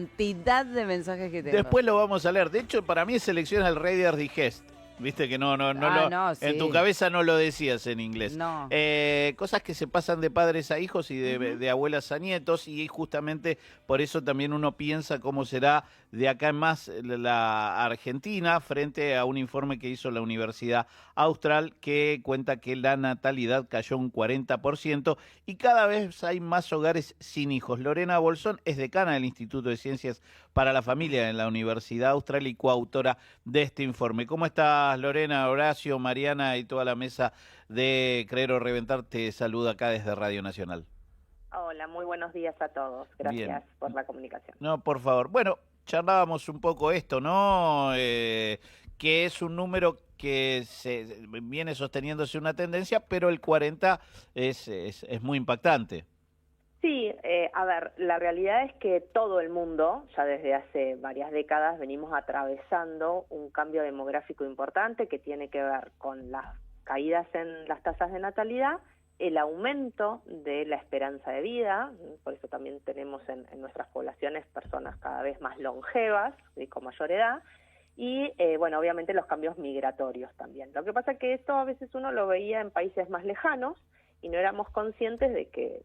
Cantidad de mensajes que tengo. Después lo vamos a leer. De hecho, para mí selecciona el Reader's Digest. Viste que no No, en tu sí. cabeza no lo decías en inglés. No. Cosas que se pasan de padres a hijos y Ujú. de abuelas a nietos, y justamente por eso también uno piensa cómo será de acá en más la Argentina, frente a un informe que hizo la Universidad Austral que cuenta que la natalidad cayó un 40% y cada vez hay más hogares sin hijos. Lorena Bolsón es decana del Instituto de Ciencias para la Familia en la Universidad Austral y coautora de este informe. ¿Cómo estás, Lorena, Horacio, Mariana y toda la mesa de Creer o Reventar? Te saluda acá desde Radio Nacional. Hola, muy buenos días a todos. Bien. Gracias por la comunicación. No, por favor. Bueno, charlábamos un poco esto, ¿no? Que es un número que se viene sosteniéndose una tendencia, pero el 40 es muy impactante. Sí, a ver, la realidad es que todo el mundo, ya desde hace varias décadas, venimos atravesando un cambio demográfico importante que tiene que ver con las caídas en las tasas de natalidad, el aumento de la esperanza de vida, por eso también tenemos en nuestras poblaciones personas cada vez más longevas y con mayor edad, y bueno, obviamente los cambios migratorios también. Lo que pasa es que esto a veces uno lo veía en países más lejanos y no éramos conscientes de que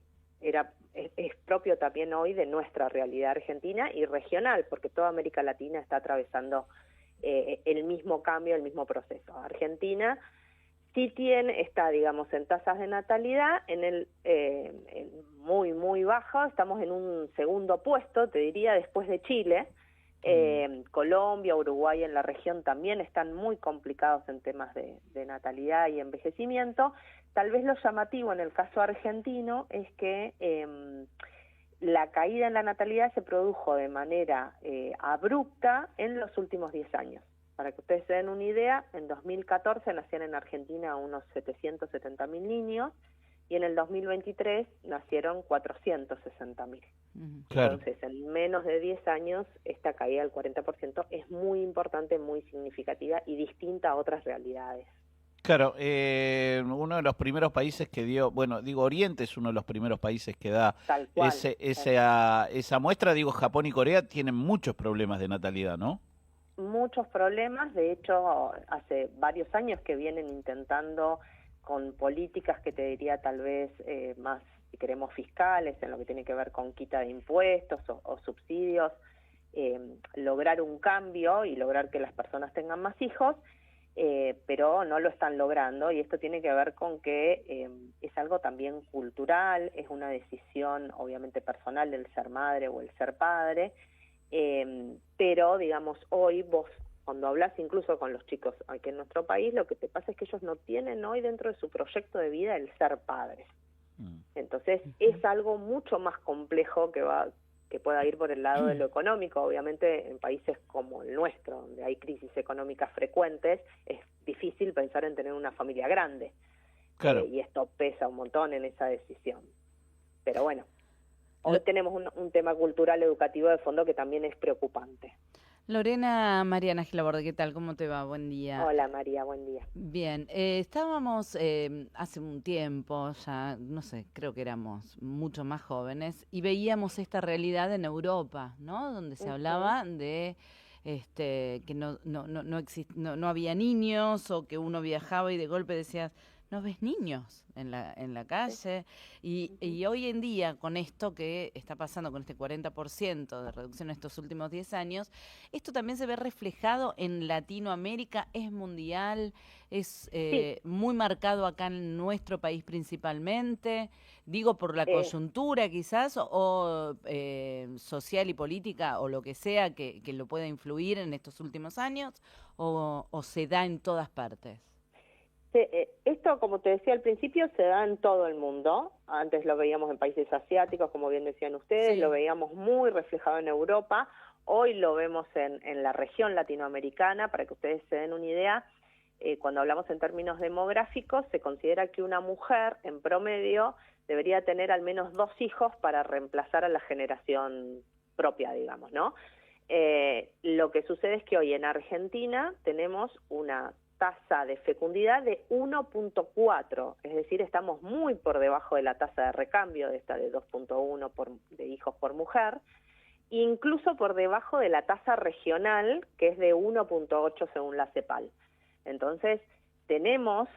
es propio también hoy de nuestra realidad argentina y regional, porque toda América Latina está atravesando el mismo cambio, el mismo proceso. Argentina sí está, digamos, en tasas de natalidad, en muy, muy bajo, estamos en un segundo puesto, te diría, después de Chile. Colombia, Uruguay en la región también están muy complicados en temas de natalidad y envejecimiento. Tal vez lo llamativo en el caso argentino es que la caída en la natalidad se produjo de manera abrupta en los últimos 10 años. Para que ustedes se den una idea, en 2014 nacían en Argentina unos 770.000 niños y en el 2023 nacieron 460.000. Claro. Entonces, en menos de 10 años, esta caída del 40% es muy importante, muy significativa y distinta a otras realidades. Claro, uno de los primeros países que dio, bueno, digo, Oriente es uno de los primeros países que da Tal cual. esa muestra. Digo, Japón y Corea tienen muchos problemas de natalidad, ¿no? Muchos problemas, de hecho, hace varios años que vienen intentando con políticas que te diría tal vez más, si queremos, fiscales, en lo que tiene que ver con quita de impuestos o subsidios, lograr un cambio y lograr que las personas tengan más hijos, pero no lo están logrando, y esto tiene que ver con que es algo también cultural, es una decisión obviamente personal del ser madre o el ser padre, pero digamos hoy vos cuando hablas incluso con los chicos aquí en nuestro país, lo que te pasa es que ellos no tienen hoy dentro de su proyecto de vida el ser padres. Entonces es algo mucho más complejo que pueda ir por el lado de lo económico. Obviamente en países como el nuestro, donde hay crisis económicas frecuentes, es difícil pensar en tener una familia grande. Claro. Y esto pesa un montón en esa decisión. Pero bueno, hoy tenemos un tema cultural educativo de fondo que también es preocupante. Lorena, Mariana Gilaborde, ¿qué tal? ¿Cómo te va? Buen día. Hola María, buen día. Bien, estábamos hace un tiempo, ya no sé, creo que éramos mucho más jóvenes, y veíamos esta realidad en Europa, ¿no? Donde se hablaba de que no había niños, o que uno viajaba y de golpe decías, no ves niños en la calle. Y hoy en día, con esto que está pasando, con este 40% de reducción en estos últimos 10 años, esto también se ve reflejado en Latinoamérica, es mundial, es muy marcado acá en nuestro país principalmente, digo por la coyuntura quizás, o social y política, o lo que sea que lo pueda influir en estos últimos años, o se da en todas partes. Esto, como te decía al principio, se da en todo el mundo. Antes lo veíamos en países asiáticos, como bien decían ustedes, sí. Lo veíamos muy reflejado en Europa. Hoy lo vemos en la región latinoamericana. Para que ustedes se den una idea, cuando hablamos en términos demográficos, se considera que una mujer, en promedio, debería tener al menos 2 hijos para reemplazar a la generación propia, digamos, ¿no? Lo que sucede es que hoy en Argentina tenemos una tasa de fecundidad de 1.4, es decir, estamos muy por debajo de la tasa de recambio de esta de 2.1 de hijos por mujer, incluso por debajo de la tasa regional, que es de 1.8 según la CEPAL. Entonces, tenemos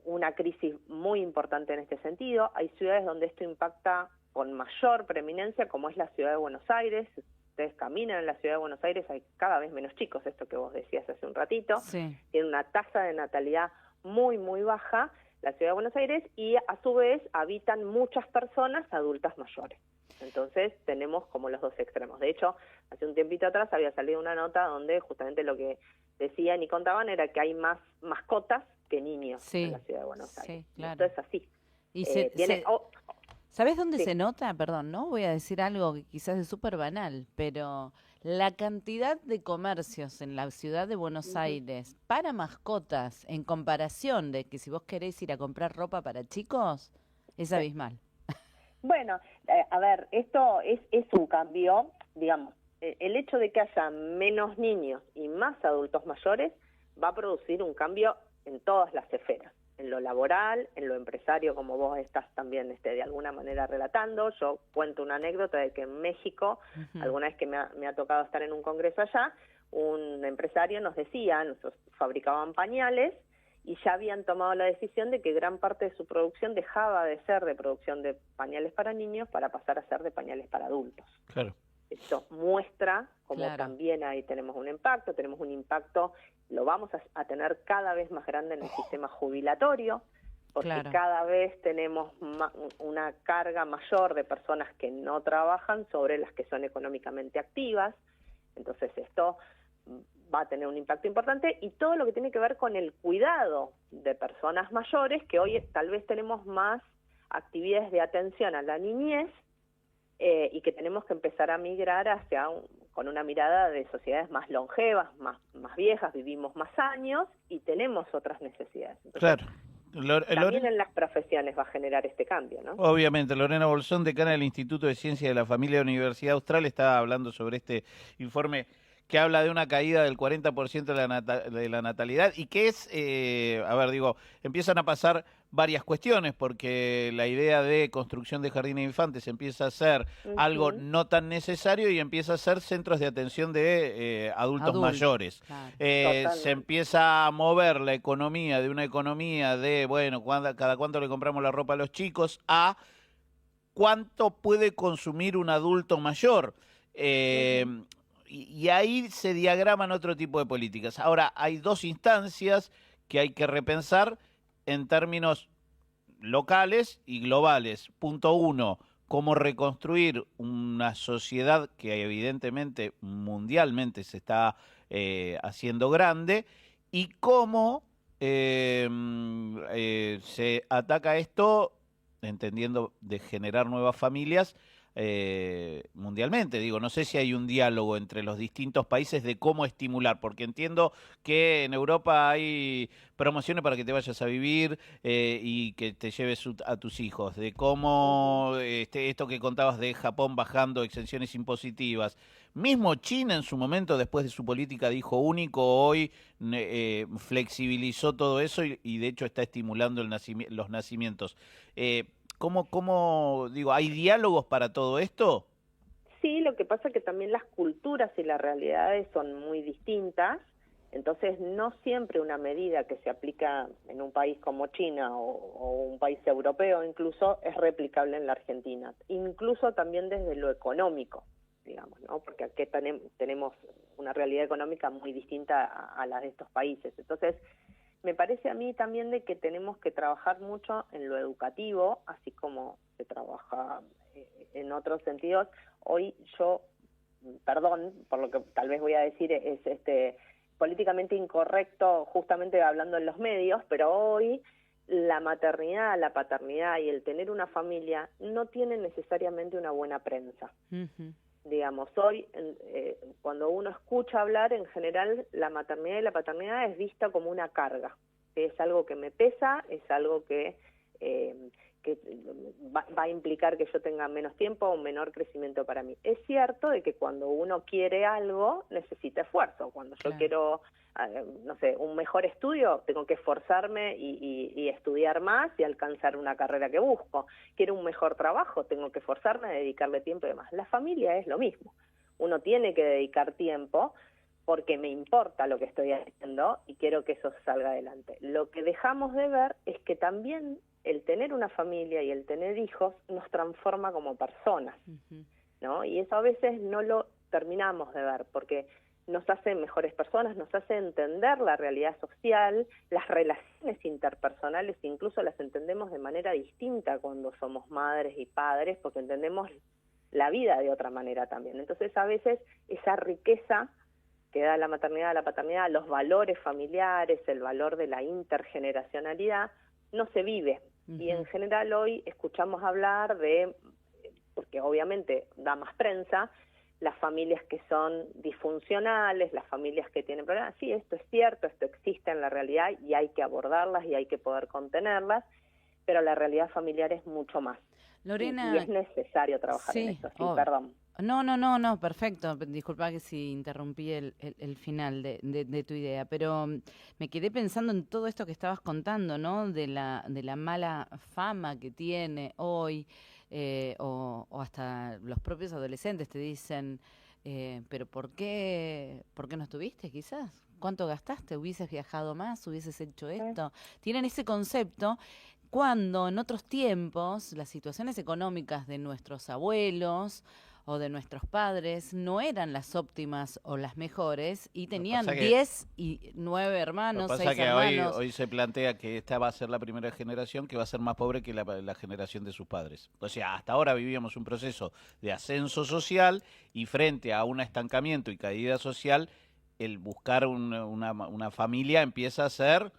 una crisis muy importante en este sentido. Hay ciudades donde esto impacta con mayor preeminencia, como es la ciudad de Buenos Aires. Ustedes caminan en la ciudad de Buenos Aires, hay cada vez menos chicos, esto que vos decías hace un ratito. Sí. Tiene una tasa de natalidad muy, muy baja la ciudad de Buenos Aires, y a su vez habitan muchas personas adultas mayores. Entonces tenemos como los dos extremos. De hecho, hace un tiempito atrás había salido una nota donde justamente lo que decían y contaban era que hay más mascotas que niños en la ciudad de Buenos Aires. Sí, claro. Esto es así. Y ¿sabés dónde se nota? Perdón, ¿no? Voy a decir algo que quizás es súper banal, pero la cantidad de comercios en la ciudad de Buenos Aires para mascotas, en comparación de que si vos querés ir a comprar ropa para chicos, es abismal. Bueno, a ver, esto es un cambio, digamos, el hecho de que haya menos niños y más adultos mayores va a producir un cambio en todas las esferas, en lo laboral, en lo empresario, como vos estás también de alguna manera relatando. Yo cuento una anécdota de que en México, alguna vez que me ha tocado estar en un congreso allá, un empresario nos decía, nosotros fabricaban pañales, y ya habían tomado la decisión de que gran parte de su producción dejaba de ser de producción de pañales para niños para pasar a ser de pañales para adultos. Claro. Esto muestra cómo también ahí tenemos un impacto, lo vamos a tener cada vez más grande en el sistema jubilatorio, porque cada vez tenemos una carga mayor de personas que no trabajan sobre las que son económicamente activas. Entonces esto va a tener un impacto importante, y todo lo que tiene que ver con el cuidado de personas mayores, que hoy tal vez tenemos más actividades de atención a la niñez, y que tenemos que empezar a migrar hacia con una mirada de sociedades más longevas, más viejas, vivimos más años y tenemos otras necesidades. Entonces, claro. También en las profesiones va a generar este cambio, ¿no? Obviamente. Lorena Bolsón, decana del Instituto de Ciencia de la Familia de la Universidad Austral, estaba hablando sobre este informe que habla de una caída del 40% de la natalidad, y que es, empiezan a pasar varias cuestiones, porque la idea de construcción de jardines de infantes empieza a ser algo no tan necesario y empieza a ser centros de atención de adultos mayores. Claro. Se empieza a mover la economía de una economía de, bueno, cada cuánto le compramos la ropa a los chicos, a cuánto puede consumir un adulto mayor. Y ahí se diagraman otro tipo de políticas. Ahora, hay dos instancias que hay que repensar en términos locales y globales. Punto uno, cómo reconstruir una sociedad que evidentemente mundialmente se está haciendo grande, y cómo se ataca esto, entendiendo de generar nuevas familias, mundialmente. Digo, no sé si hay un diálogo entre los distintos países de cómo estimular, porque entiendo que en Europa hay promociones para que te vayas a vivir y que te lleves a tus hijos, de cómo esto que contabas de Japón bajando exenciones impositivas. Mismo China en su momento, después de su política de hijo único, hoy flexibilizó todo eso y de hecho está estimulando los nacimientos. ¿Cómo digo, hay diálogos para todo esto? Sí, lo que pasa es que también las culturas y las realidades son muy distintas, entonces no siempre una medida que se aplica en un país como China o un país europeo incluso es replicable en la Argentina, incluso también desde lo económico, digamos, ¿no? Porque aquí tenemos una realidad económica muy distinta a la de estos países. Entonces, me parece a mí también de que tenemos que trabajar mucho en lo educativo, así como se trabaja en otros sentidos. Hoy yo, perdón por lo que tal vez voy a decir, es políticamente incorrecto justamente hablando en los medios, pero hoy la maternidad, la paternidad y el tener una familia no tienen necesariamente una buena prensa. Digamos, hoy cuando uno escucha hablar, en general la maternidad y la paternidad es vista como una carga, es algo que me pesa, es algo que que va a implicar que yo tenga menos tiempo o un menor crecimiento para mí. Es cierto de que cuando uno quiere algo, necesita esfuerzo. Cuando yo quiero, no sé, un mejor estudio, tengo que esforzarme y estudiar más y alcanzar una carrera que busco. Quiero un mejor trabajo, tengo que esforzarme, dedicarle tiempo y demás. La familia es lo mismo. Uno tiene que dedicar tiempo porque me importa lo que estoy haciendo y quiero que eso salga adelante. Lo que dejamos de ver es que también el tener una familia y el tener hijos nos transforma como personas, ¿no? Y eso a veces no lo terminamos de ver, porque nos hace mejores personas, nos hace entender la realidad social, las relaciones interpersonales, incluso las entendemos de manera distinta cuando somos madres y padres, porque entendemos la vida de otra manera también. Entonces a veces esa riqueza que da la maternidad, la paternidad, los valores familiares, el valor de la intergeneracionalidad, no se vive. Y en general hoy escuchamos hablar de, porque obviamente da más prensa, las familias que son disfuncionales, las familias que tienen problemas. Sí, esto es cierto, esto existe en la realidad y hay que abordarlas y hay que poder contenerlas, pero la realidad familiar es mucho más. Lorena, y es necesario trabajar en esto, sí, perdón. No, perfecto. Disculpa que si interrumpí el final de tu idea, pero me quedé pensando en todo esto que estabas contando, ¿no? De la mala fama que tiene hoy, o hasta los propios adolescentes te dicen, pero ¿por qué no estuviste quizás? ¿Cuánto gastaste? ¿Hubieses viajado más? ¿Hubieses hecho esto? Tienen ese concepto cuando en otros tiempos las situaciones económicas de nuestros abuelos o de nuestros padres no eran las óptimas o las mejores y tenían 10 y 9 hermanos, 6 hermanos. Lo que pasa es que hoy se plantea que esta va a ser la primera generación que va a ser más pobre que la generación de sus padres. O sea, hasta ahora vivíamos un proceso de ascenso social y frente a un estancamiento y caída social, el buscar una familia empieza a ser...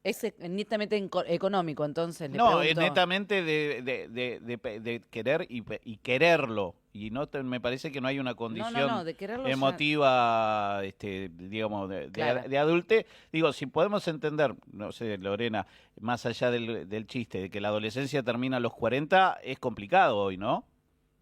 Es netamente económico, entonces le No, pregunto. es netamente de querer y quererlo. Y me parece que no hay una condición de quererlo emotiva, digamos, claro. de adulte. Digo, si podemos entender, no sé, Lorena, más allá del chiste, de que la adolescencia termina a los 40, es complicado hoy, ¿no?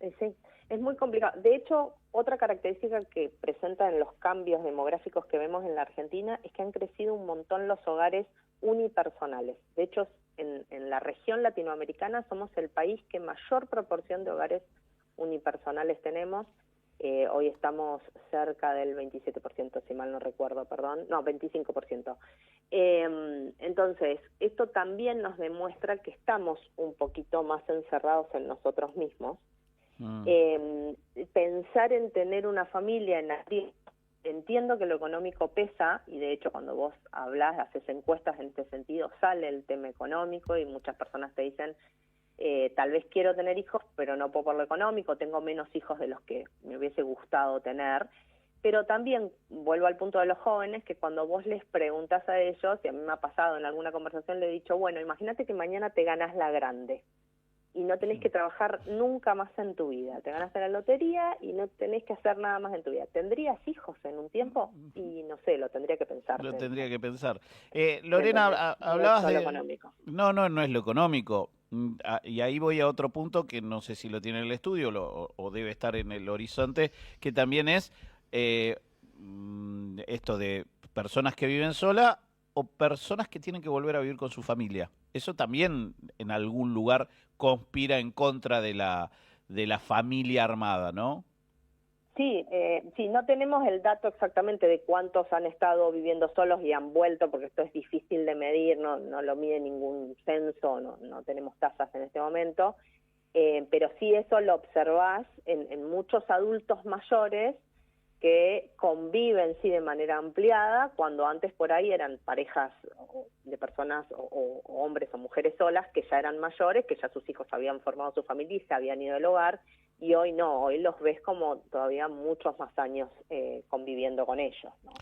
Sí, es muy complicado. De hecho, otra característica que presentan los cambios demográficos que vemos en la Argentina es que han crecido un montón los hogares unipersonales. De hecho, en la región latinoamericana somos el país que mayor proporción de hogares unipersonales tenemos. Hoy estamos cerca del 27%, si mal no recuerdo, perdón. No, 25%. Entonces, esto también nos demuestra que estamos un poquito más encerrados en nosotros mismos. Pensar en tener una familia, entiendo que lo económico pesa, y de hecho cuando vos hablás, haces encuestas en este sentido, sale el tema económico y muchas personas te dicen, tal vez quiero tener hijos, pero no puedo por lo económico, tengo menos hijos de los que me hubiese gustado tener. Pero también vuelvo al punto de los jóvenes, que cuando vos les preguntas a ellos, y a mí me ha pasado en alguna conversación, le he dicho, bueno, imagínate que mañana te ganás la grande y no tenés que trabajar nunca más en tu vida. Te ganaste la lotería y no tenés que hacer nada más en tu vida. ¿Tendrías hijos en un tiempo? Y no sé, lo tendría que pensar. Lo tendría que pensar. Lorena, hablabas de... económico. No es lo económico. Y ahí voy a otro punto que no sé si lo tiene en el estudio o debe estar en el horizonte, que también es esto de personas que viven sola o personas que tienen que volver a vivir con su familia. Eso también en algún lugar conspira en contra de la familia armada, ¿no? Sí, no tenemos el dato exactamente de cuántos han estado viviendo solos y han vuelto, porque esto es difícil de medir, no lo mide ningún censo, no tenemos tasas en este momento, pero sí eso lo observás en muchos adultos mayores que conviven sí de manera ampliada, cuando antes por ahí eran parejas de personas o hombres o mujeres solas que ya eran mayores, que ya sus hijos habían formado su familia y se habían ido del hogar, y hoy no, hoy los ves como todavía muchos más años conviviendo con ellos, ¿no?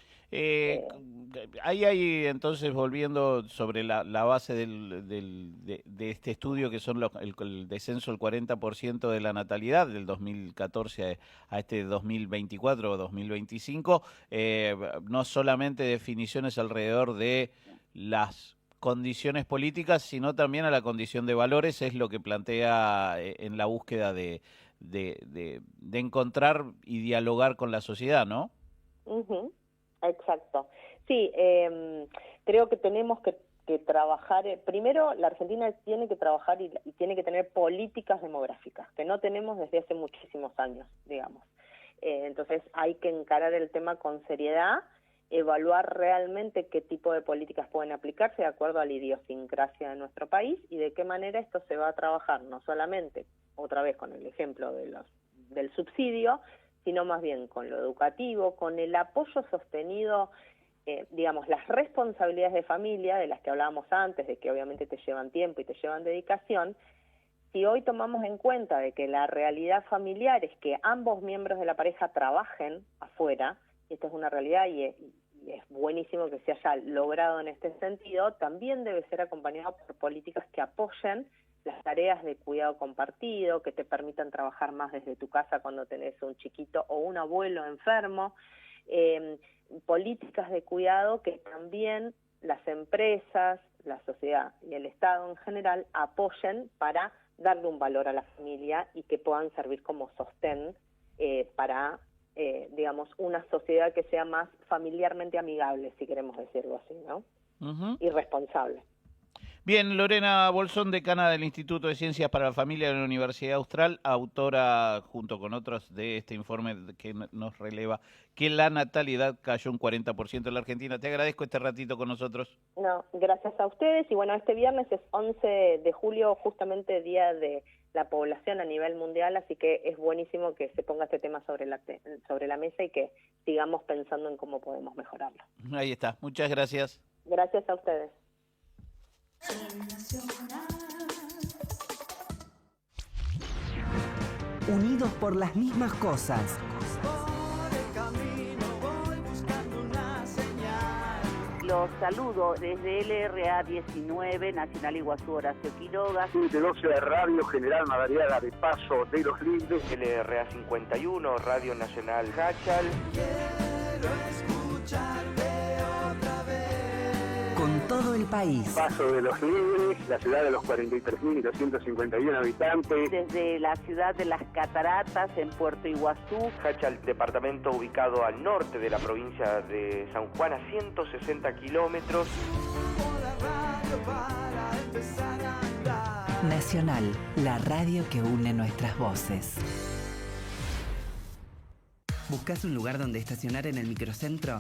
Ahí entonces, volviendo sobre la base de este estudio, que son el descenso del 40% de la natalidad del 2014 a este 2024 o 2025, no solamente definiciones alrededor de las condiciones políticas, sino también a la condición de valores, es lo que plantea en la búsqueda de encontrar y dialogar con la sociedad, ¿no? Ujú, exacto. Sí, creo que tenemos que trabajar, primero la Argentina tiene que trabajar y tiene que tener políticas demográficas, que no tenemos desde hace muchísimos años, digamos. Entonces hay que encarar el tema con seriedad, evaluar realmente qué tipo de políticas pueden aplicarse de acuerdo a la idiosincrasia de nuestro país y de qué manera esto se va a trabajar, no solamente, otra vez con el ejemplo del subsidio, sino más bien con lo educativo, con el apoyo sostenido, digamos, las responsabilidades de familia, de las que hablábamos antes, de que obviamente te llevan tiempo y te llevan dedicación. Si hoy tomamos en cuenta de que la realidad familiar es que ambos miembros de la pareja trabajen afuera, y esta es una realidad y es buenísimo que se haya logrado en este sentido, también debe ser acompañado por políticas que apoyen las tareas de cuidado compartido, que te permitan trabajar más desde tu casa cuando tenés un chiquito o un abuelo enfermo, políticas de cuidado que también las empresas, la sociedad y el Estado en general apoyen para darle un valor a la familia y que puedan servir como sostén para, digamos, una sociedad que sea más familiarmente amigable, si queremos decirlo así, ¿no? Y responsable. Bien, Lorena Bolsón, decana del Instituto de Ciencias para la Familia de la Universidad Austral, autora, junto con otros, de este informe que nos releva que la natalidad cayó un 40% en la Argentina. Te agradezco este ratito con nosotros. No, gracias a ustedes. Y bueno, este viernes es 11 de julio, justamente Día de la Población a nivel mundial, así que es buenísimo que se ponga este tema sobre la mesa y que sigamos pensando en cómo podemos mejorarlo. Ahí está. Muchas gracias. Gracias a ustedes. Unidos por las mismas cosas. Los saludo desde LRA 19, Nacional Iguazú Horacio Quiroga. De 12 de Radio General Madariaga de Paso de los Libres. LRA 51, Radio Nacional Hachal. Quiero escucharte otra vez. Con todo el país. Paso de los Libres, la ciudad de los 43.251 habitantes. Desde la ciudad de las Cataratas, en Puerto Iguazú. Hachal, departamento ubicado al norte de la provincia de San Juan, a 160 kilómetros. Nacional, la radio que une nuestras voces. ¿Buscas un lugar donde estacionar en el microcentro?